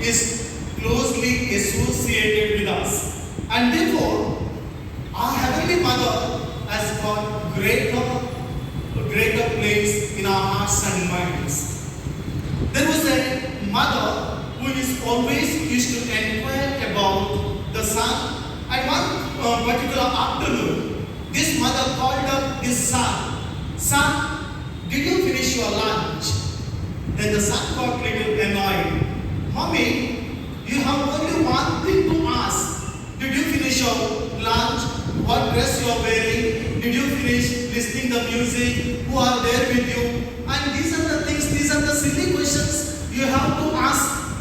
is closely associated with us. And therefore, our Heavenly Mother has got greater place in our hearts and minds. There was a mother who is always used to inquire about the son. And one particular afternoon, this mother called up his son. Son, did you finish your lunch? Then the son got little annoyed. Mommy, you have only one thing to ask. Did you finish your lunch? What dress you are wearing? Did you finish listening the music? Who are there with you? And these are the things, these are the silly questions you have to ask.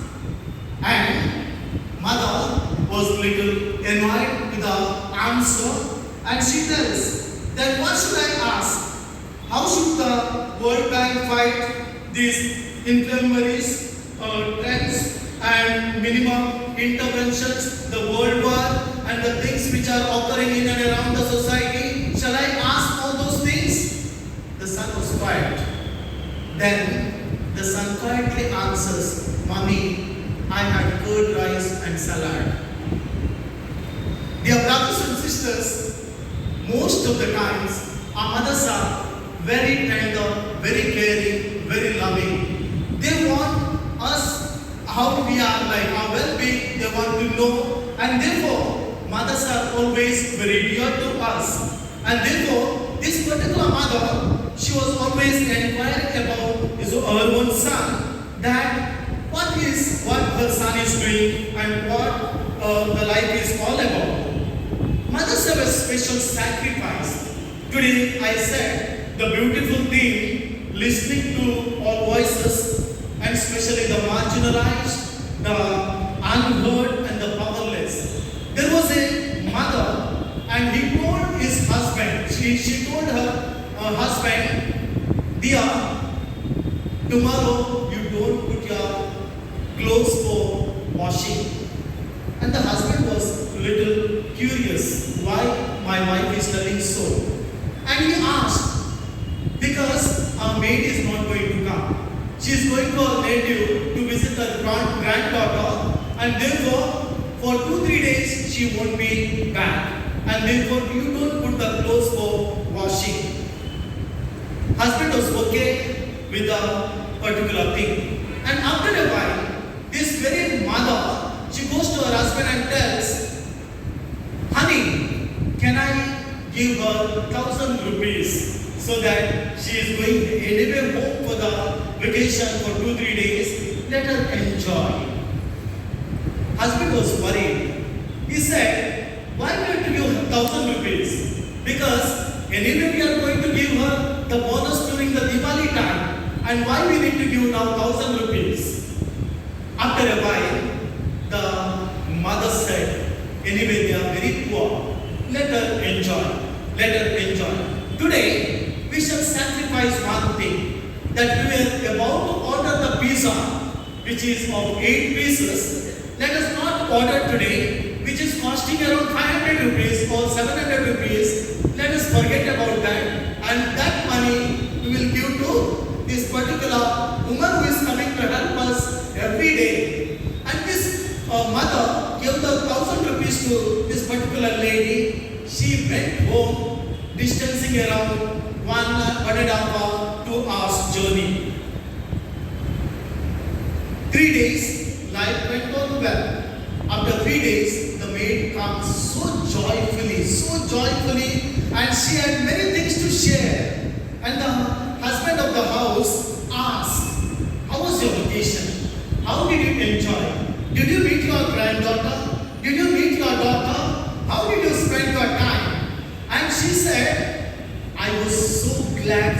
And mother was little annoyed with the answer. And she tells, then what should I ask? How should the World Bank fight these infirmaries, trends and minimum interventions, the world war and the things which are occurring in and around the society? Shall I ask all those things? The son was quiet. Then the son quietly answers, Mommy, I had curd rice and salad. Dear brothers and sisters, most of the times our mothers are very tender, very caring, very loving. They want us how we are, like our well-being, they want to know, and therefore mothers are always very dear to us. And therefore this particular mother, she was always inquiring about her own son, that what her son is doing and what the life is all about. Mothers have a special sacrifice. Today I said the beautiful theme, listening to all voices, and especially the marginalized, the unheard and the powerless. There was a mother and he told his husband, she told her husband, dear, tomorrow you don't put your clothes for washing. And the husband was a little curious why my wife is telling so. And he asked, because our maid is not going to come. She is going to her native to visit her granddaughter, and therefore for 2-3 days she won't be back. And therefore you don't put the clothes for washing. Husband was okay with the particular thing. And after a while, this very mother, she goes to her husband and tells, honey, can I give her 1,000 rupees so that she is going anyway home for the vacation for 2-3 days? Let her enjoy. Husband was worried. He said, why not to give 1,000 rupees? Because anyway we are going to give her the bonus during the Diwali time. And why we need to give now 1,000 rupees? After a while, the mother said, anyway they are very poor. Let her enjoy. Let her enjoy. Today, we shall sacrifice one thing. That we are about to order the pizza, which is of 8 pieces. Let us not order today, which is costing around 500 rupees or 700 rupees. Let us forget about that. And that money we will give to this particular woman who is coming to help us every day. And this mother gave the 1,000 rupees to this particular lady. She went home, distancing around 1.5 hour, 2 hours journey. 3 days, life went on well. After 3 days, the maid comes so joyfully, and she had many things to share. And the husband of the house asked, how was your vacation? How did you enjoy? Did you meet your granddaughter? Did you meet your daughter? How did you spend your time? And she said, I was so glad.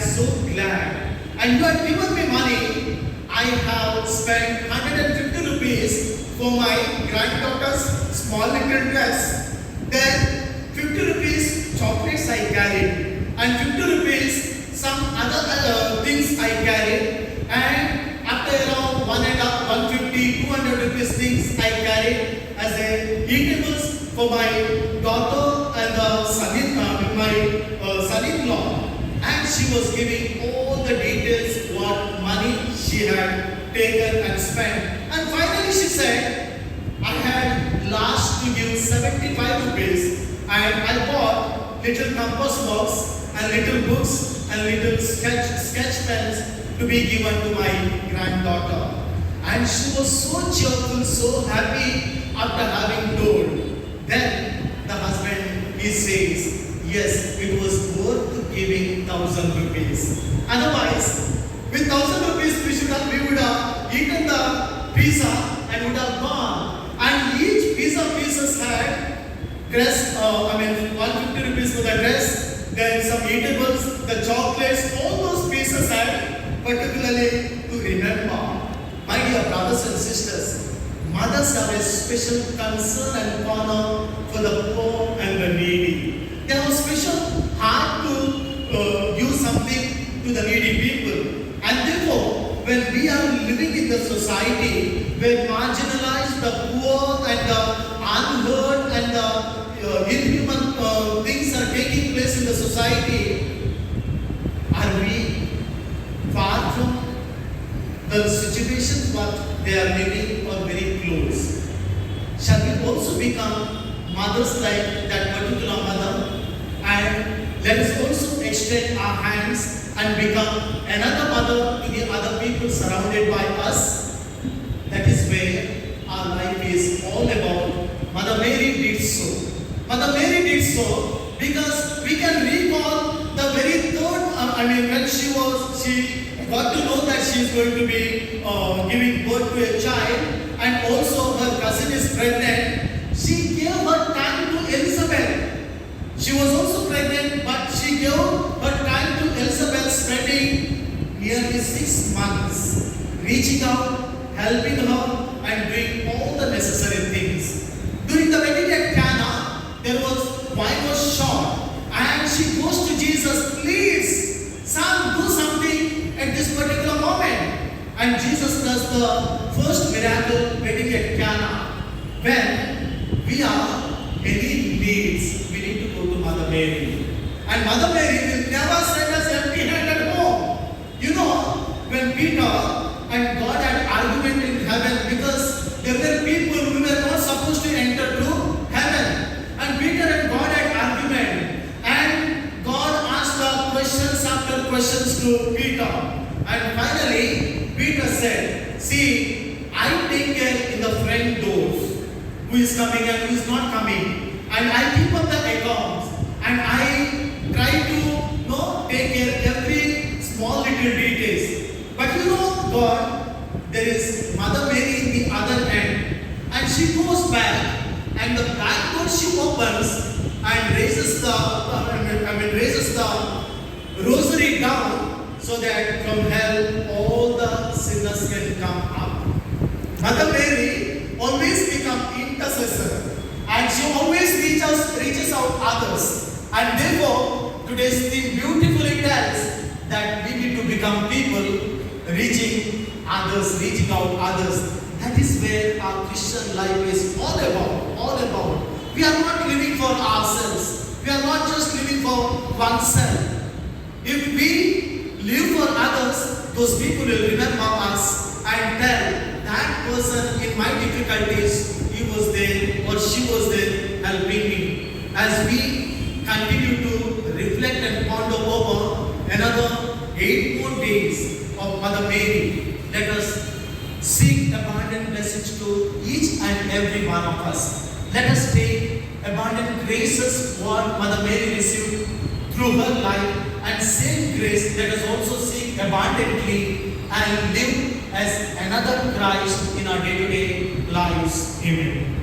And you have given me money. I have spent 150 rupees for my granddaughter's small little dress. Then 50 rupees chocolates I carried. And 50 rupees some other things I carried. And after around 150, 200 rupees things I carried as a eatables for my daughter and my son-in-law. And she was giving all the details what money she had taken and spent. And finally she said, little compass box and little books and little sketch pens to be given to my granddaughter. And she was so cheerful, so happy after having told. Then the husband, he says, yes, it was worth giving 1,000 rupees. Otherwise, with 1,000 rupees, we would have eaten the pizza and would have gone. And each pizza pieces had dress, 150 rupees for the dress, then some eatables, the chocolates, all those pieces had particularly to remember. My dear brothers and sisters, mothers have a special concern and honor for the poor and the needy. They have a special heart to give something to the needy people. And therefore, when we are living in the society where marginalized, the poor and the unheard and the inhuman things are taking place in the society, are we far from the situations what they are living or very close? Shall we also become mothers like that particular mother? And let us also extend our hands and become another mother to the other people surrounded by us. That is where our life is all about. Mother Mary did so. Mother Mary did so because we can recall the very third, when she got to know that she is going to be giving birth to a child, and also her cousin is pregnant, she gave her time to Elizabeth. She was also pregnant, but she gave her time to Elizabeth, spending nearly 6 months, reaching out, helping her, and doing all the necessary things. During the wedding at Cana, wine was short, and she goes to Jesus, please, son, do something at this particular moment. And Jesus does the first miracle wedding at Cana. When we are any needs, we need to go to Mother Mary. And Mother Mary will never send us empty-handed home. You know, when Peter and God had argument in heaven because there were people who were not supposed to enter to heaven. And Peter and God had argument. And God asked the questions after questions to Peter. And finally, Peter said, see, I take care in the front doors who is coming and who is not coming. And I keep up the accounts. And I try to take care every small little details. But you know, God, there is Mother Mary in the other end. And she goes back, and the back door she opens and raises the rosary down so that from hell all the sinners can come up. Mother Mary always becomes intercessor, and she always reaches out others. And therefore, today's theme beautifully tells that we need to become people reaching others, reaching out others. That is where our Christian life is all about. We are not living for ourselves. We are not just living for oneself. If we live for others, those people will remember us and tell that person in my difficulties, he was there or she was there helping me. As we continue to reflect and ponder over another 8 more days of Mother Mary, let us seek abundant blessings to each and every one of us. Let us take abundant graces what Mother Mary received through her life, and same grace let us also seek abundantly and live as another Christ in our day-to-day lives. Amen.